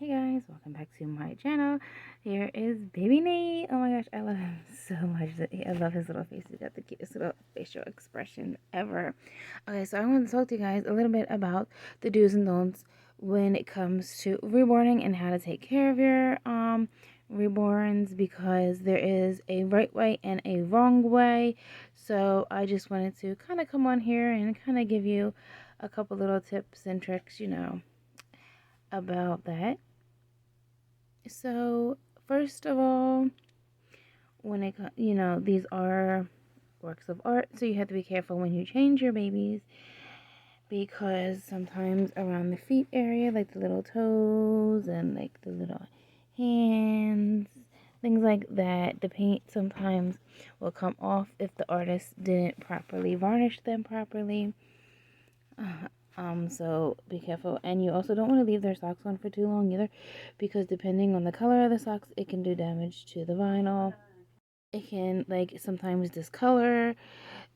Hey guys, welcome back to my channel. Here is baby Nate. Oh my gosh, I love him so much. I love his little face. He's got the cutest little facial expression ever. Okay, so I want to talk to you guys a little bit about the do's and don'ts when it comes to reborning and how to take care of your reborns, because there is a right way and a wrong way. So I just wanted to kind of come on here and kind of give you a couple little tips and tricks, about that. So, first of all, these are works of art, so you have to be careful when you change your babies, because sometimes around the feet area, like the little toes and like the little hands, things like that, the paint sometimes will come off if the artist didn't properly varnish them properly. So be careful, and you also don't want to leave their socks on for too long either, because depending on the color of the socks, it can do damage to the vinyl. It can sometimes discolor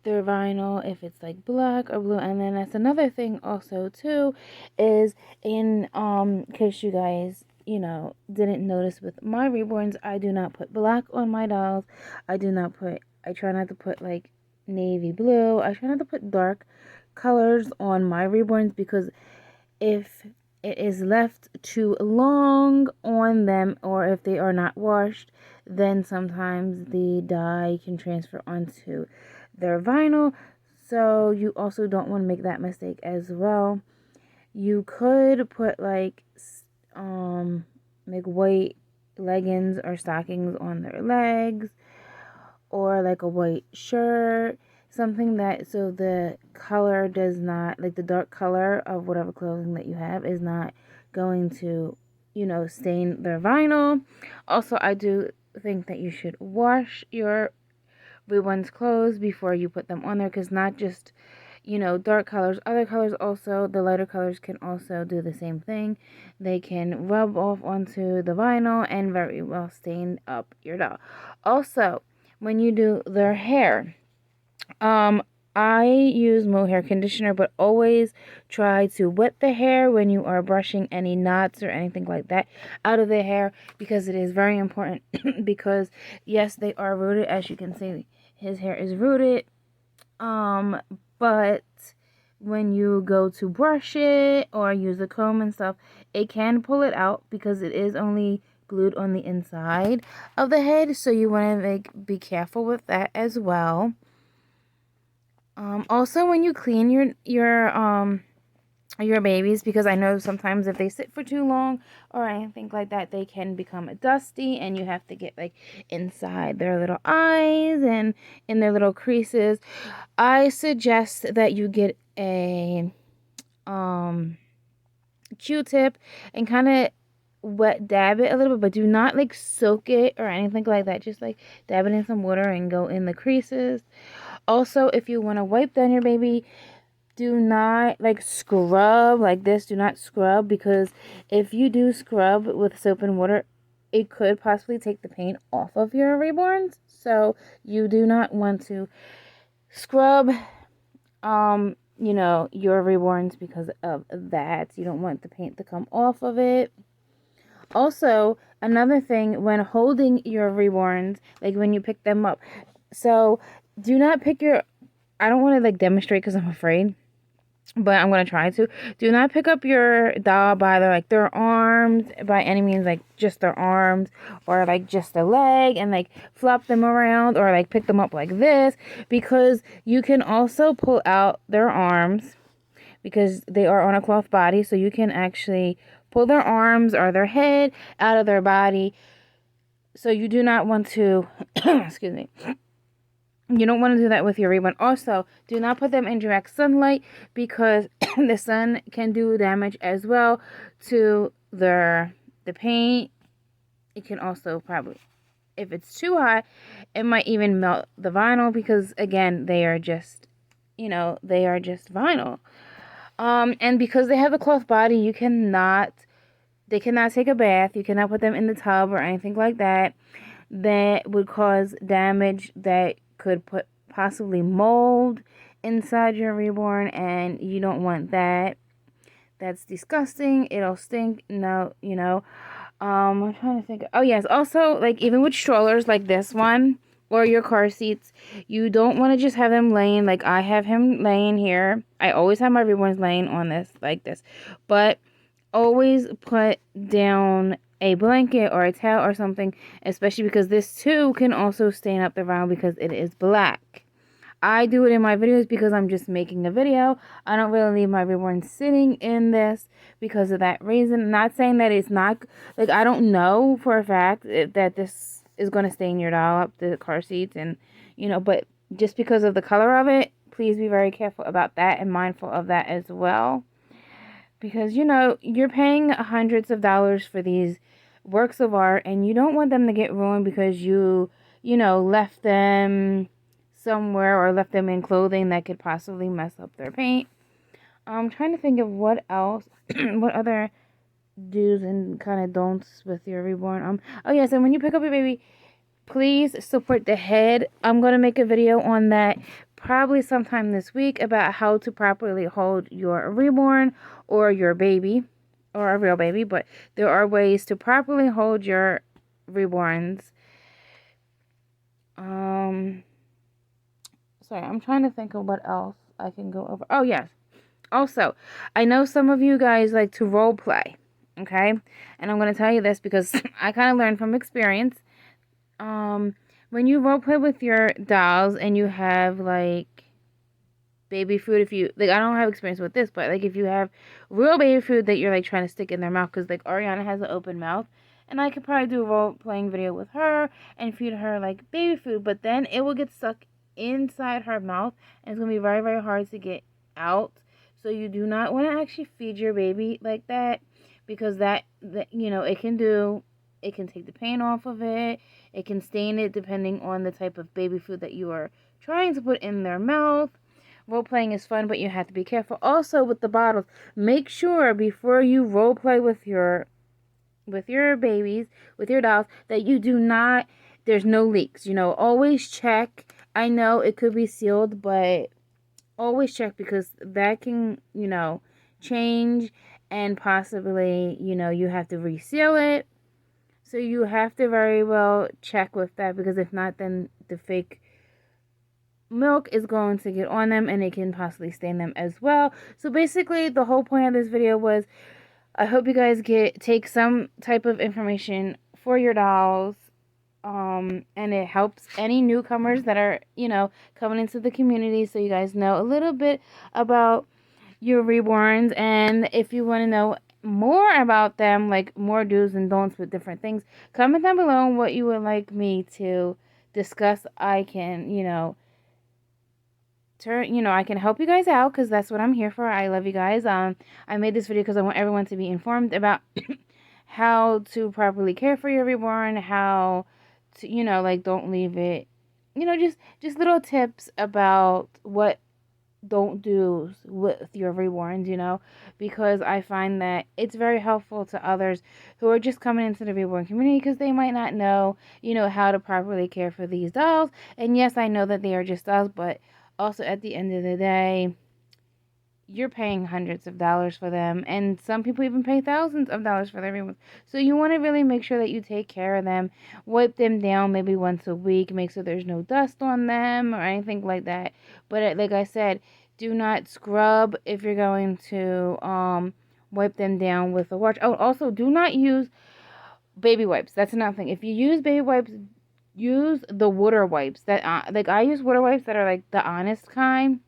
their vinyl if it's like black or blue. And then that's another thing also too, is in case you guys didn't notice, with my reborns, I do not put black on my dolls. I try not to put like navy blue. I try not to put dark colors on my reborns, because if it is left too long on them, or if they are not washed, then sometimes the dye can transfer onto their vinyl. So you also don't want to make that mistake as well. You could put like white leggings or stockings on their legs, or like a white shirt, something that, so the color does not, like the dark color of whatever clothing that you have is not going to stain their vinyl. Also, I do think that you should wash your reborn's clothes before you put them on there, because not just dark colors, other colors also, the lighter colors can also do the same thing. They can rub off onto the vinyl and very well stain up your doll. Also, when you do their hair, I use mohair conditioner, but always try to wet the hair when you are brushing any knots or anything like that out of the hair, because it is very important. Because yes, they are rooted, as you can see, his hair is rooted, but when you go to brush it or use a comb and stuff, it can pull it out, because it is only glued on the inside of the head. So you want to be careful with that as well. Also, when you clean your babies, because I know sometimes if they sit for too long or anything like that, they can become dusty, and you have to get like inside their little eyes and in their little creases. I suggest that you get a Q-tip and kind of dab it a little bit, but do not like soak it or anything like that. Just like dab it in some water and go in the creases. Also, if you want to wipe down your baby, do not like scrub like this. Do not scrub, because if you do scrub with soap and water, it could possibly take the paint off of your reborns. So you do not want to scrub your reborns because of that. You don't want the paint to come off of it. Also, another thing, when holding your reborns, like when you pick them up, so do not pick your, I don't want to like demonstrate because I'm afraid, but I'm going to try to. Do not pick up your doll by their arms, by any means, like just their arms, or like just a leg, and like flop them around, or like pick them up like this, because you can also pull out their arms, because they are on a cloth body. So you can actually pull their arms or their head out of their body. So you do not want to, excuse me, you don't want to do that with your reborn. Also, do not put them in direct sunlight, because the sun can do damage as well to the paint. It can also probably, if it's too hot, it might even melt the vinyl, because again, they are just vinyl. And because they have a cloth body, they cannot take a bath. You cannot put them in the tub or anything like that. That would cause damage that could possibly mold inside your reborn, and you don't want that. That's disgusting. It'll stink. No, you know. I'm trying to think. Oh yes, also like even with strollers like this one or your car seats, you don't want to just have them laying like I have him laying here. I always have my reborns laying on this like this, but always put down a blanket or a towel or something, especially because this too can also stain up the round because it is black. I do it in my videos because I'm just making a video. I don't really leave my reborn sitting in this because of that reason. I'm not saying that it's not, like, I don't know for a fact that this is going to stain your doll up, the car seats, and, you know, but just because of the color of it, please be very careful about that and mindful of that as well. Because, you know, you're paying hundreds of dollars for these works of art and you don't want them to get ruined because you know, left them somewhere or left them in clothing that could possibly mess up their paint. I'm trying to think of what else, what other do's and kind of don'ts with your reborn. Oh yes, and when you pick up your baby, please support the head. I'm going to make a video on that probably sometime this week about how to properly hold your reborn or your baby or a real baby, but there are ways to properly hold your reborns. Sorry, I'm trying to think of what else I can go over. Oh yes. Also, I know some of you guys like to role play, okay? And I'm going to tell you this because I kind of learned from experience. When you role play with your dolls and you have like baby food, if you like, I don't have experience with this, but like if you have real baby food that you're like trying to stick in their mouth, because like Ariana has an open mouth, and I could probably do a role playing video with her and feed her like baby food, but then it will get stuck inside her mouth and it's gonna be very, very hard to get out. So you do not want to actually feed your baby like that, because that you know, it can take the paint off of it. It can stain it depending on the type of baby food that you are trying to put in their mouth. Role playing is fun, but you have to be careful. Also with the bottles, make sure before you role play with your babies, with your dolls, that you do not, there's no leaks. You know, always check. I know it could be sealed, but always check, because that can, you know, change and possibly, you know, you have to reseal it. So you have to very well check with that, because if not, then the fake milk is going to get on them and it can possibly stain them as well. So basically the whole point of this video was, I hope you guys take some type of information for your dolls, and it helps any newcomers that are, you know, coming into the community, so you guys know a little bit about your reborns. And if you want to know more about them, like more do's and don'ts with different things, comment down below what you would like me to discuss. I can, you know, I can help you guys out, because that's what I'm here for. I love you guys. I made this video because I want everyone to be informed about how to properly care for your reborn, how to, you know, like, don't leave it, you know, just little tips about what don't do with your reborns, you know, because I find that it's very helpful to others who are just coming into the reborn community, because they might not know, you know, how to properly care for these dolls. And yes, I know that they are just dolls, but also at the end of the day, you're paying hundreds of dollars for them, and some people even pay thousands of dollars for their reborns. So you want to really make sure that you take care of them, wipe them down maybe once a week, make sure there's no dust on them or anything like that. But like I said, do not scrub if you're going to wipe them down with a wash. Oh, also do not use baby wipes. That's another thing. If you use baby wipes, use the water wipes that like I use water wipes that are like the honest kind.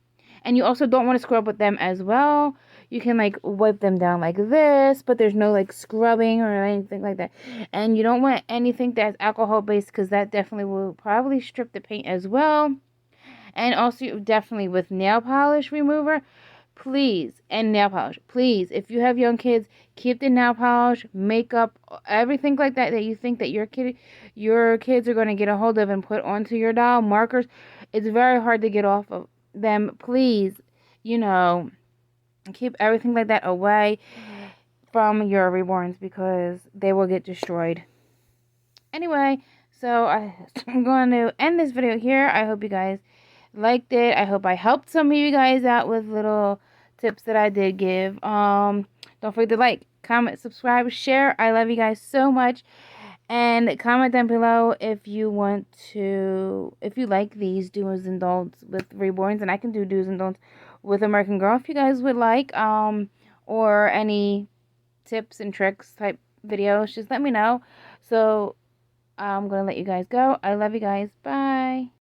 And you also don't want to scrub with them as well. You can like wipe them down like this, but there's no like scrubbing or anything like that. And you don't want anything that's alcohol based, because that definitely will probably strip the paint as well. And also definitely with nail polish remover, please, and nail polish, please, if you have young kids, keep the nail polish, makeup, everything like that that you think that your kids are going to get a hold of and put onto your doll. Markers, it's very hard to get off of them. Please, you know, keep everything like that away from your reborns, because they will get destroyed. Anyway, so I'm going to end this video here. I hope you guys liked it. I hope I helped some of you guys out with little tips that I did give. Don't forget to like, comment, subscribe, share. I love you guys so much. And comment down below if you like these do's and don'ts with reborns, and I can do do's and don'ts with American Girl if you guys would like, or any tips and tricks type videos. Just let me know. So I'm gonna let you guys go. I love you guys. Bye.